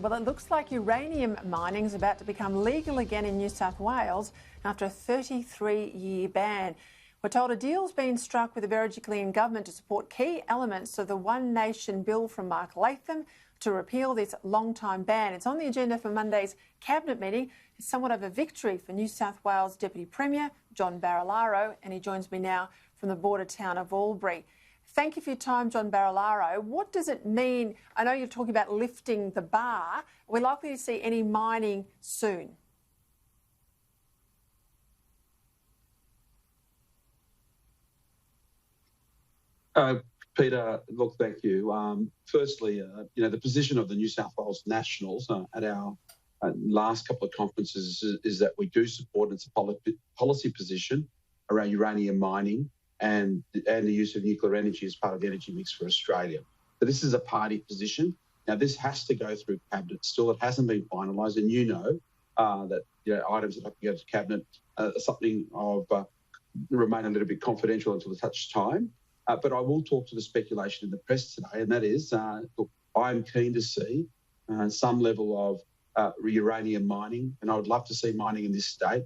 Well, it looks like uranium mining is about to become legal again in New South Wales after a 33-year ban. We're told a deal's been struck with the Berejiklian government to support key elements of the One Nation bill from Mark Latham to repeal this long-time ban. It's on the agenda for Monday's cabinet meeting. It's somewhat of a victory for New South Wales Deputy Premier John Barilaro, and he joins me now from the border town of Albury. Thank you for your time, John Barilaro. What does it mean? I know you're talking about lifting the bar. We're likely to see any mining soon. Peter, look, thank you. Firstly, the position of the New South Wales Nationals at our last couple of conferences is that we do support, and it's a policy position around uranium mining and the use of nuclear energy as part of the energy mix for Australia. But this is a party position. Now, this has to go through Cabinet still. It hasn't been finalised, and that items that have to go to Cabinet are something of remain a little bit confidential until such time. But I will talk to the speculation in the press today, and that is, look, I'm keen to see some level of uranium mining, and I would love to see mining in this state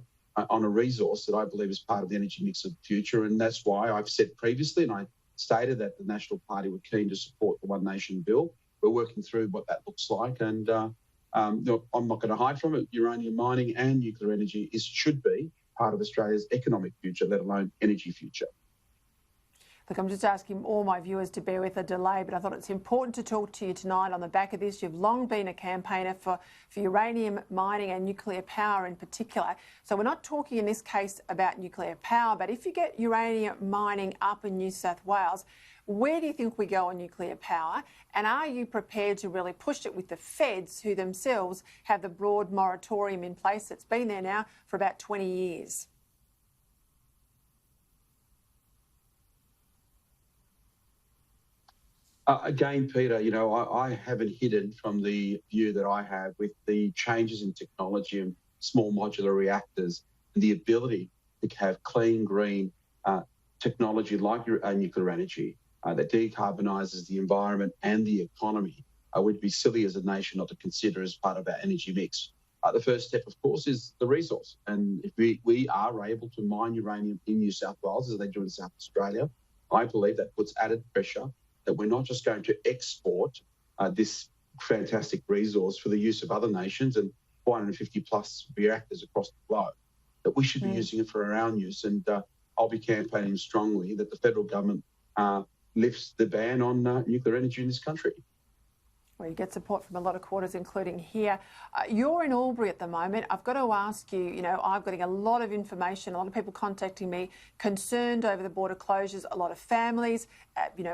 on a resource that I believe is part of the energy mix of the future. And that's why I've said previously, and I stated that the National Party were keen to support the One Nation bill. We're working through what that looks like, and I'm not going to hide from it. Uranium mining and nuclear energy should be part of Australia's economic future, let alone energy future. Look, I'm just asking all my viewers to bear with a delay, but I thought it's important to talk to you tonight on the back of this. You've long been a campaigner for uranium mining and nuclear power in particular. So we're not talking in this case about nuclear power, but if you get uranium mining up in New South Wales, where do you think we go on nuclear power? And are you prepared to really push it with the feds, who themselves have the broad moratorium in place that's been there now for about 20 years? Again, Peter, I haven't hidden from the view that I have with the changes in technology and small modular reactors and the ability to have clean, green technology like nuclear energy that decarbonises the environment and the economy. We'd be silly as a nation not to consider as part of our energy mix. The first step, of course, is the resource. And if we are able to mine uranium in New South Wales, as they do in South Australia, I believe that puts added pressure that we're not just going to export this fantastic resource for the use of other nations and 450 plus reactors across the globe, that we should be using it for our own use. And I'll be campaigning strongly that the federal government lifts the ban on nuclear energy in this country. Well, you get support from a lot of quarters, including here. You're in Albury at the moment. I've got to ask you, I'm getting a lot of information, a lot of people contacting me, concerned over the border closures, a lot of families,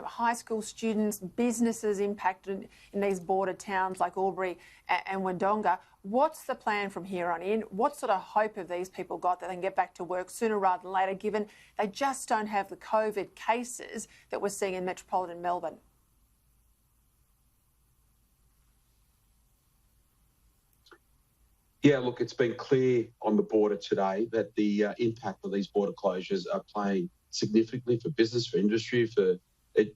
high school students, businesses impacted in these border towns like Albury and Wodonga. What's the plan from here on in? What sort of hope have these people got that they can get back to work sooner rather than later, given they just don't have the COVID cases that we're seeing in metropolitan Melbourne? Yeah, look, it's been clear on the border today that the impact of these border closures are playing significantly for business, for industry, for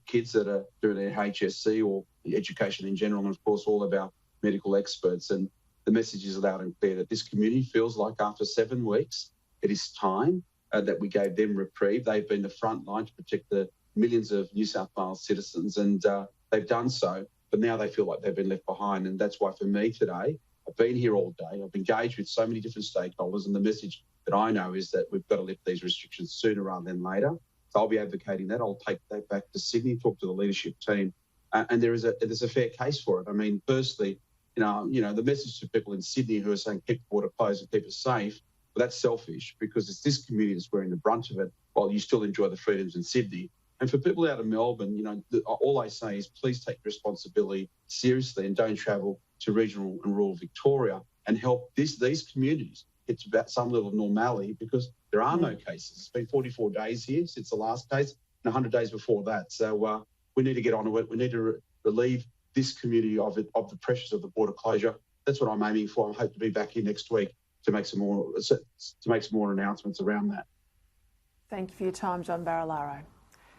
kids that are doing their HSC or education in general, and of course all of our medical experts. And the message is loud and clear that this community feels like after 7 weeks, it is time that we gave them reprieve. They've been the front line to protect the millions of New South Wales citizens, and they've done so, but now they feel like they've been left behind. And that's why for me today, I've been here all day. I've engaged with so many different stakeholders, and the message that I know is that we've got to lift these restrictions sooner rather than later. So I'll be advocating that. I'll take that back to Sydney, talk to the leadership team, and there's a fair case for it. I mean, firstly, the message to people in Sydney who are saying keep the border closed and keep it safe, well, that's selfish, because it's this community that's wearing the brunt of it while you still enjoy the freedoms in Sydney. And for people out of Melbourne, all I say is please take responsibility seriously and don't travel to regional and rural Victoria, and help these communities get to about some level of normality, because there are no cases. It's been 44 days here since the last case and 100 days before that. So we need to get onto it. We need to relieve this community of the pressures of the border closure. That's what I'm aiming for. I hope to be back here next week to make some more announcements around that. Thank you for your time, John Barilaro.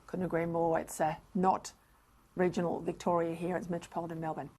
Couldn't agree more. It's not regional Victoria here, it's metropolitan Melbourne.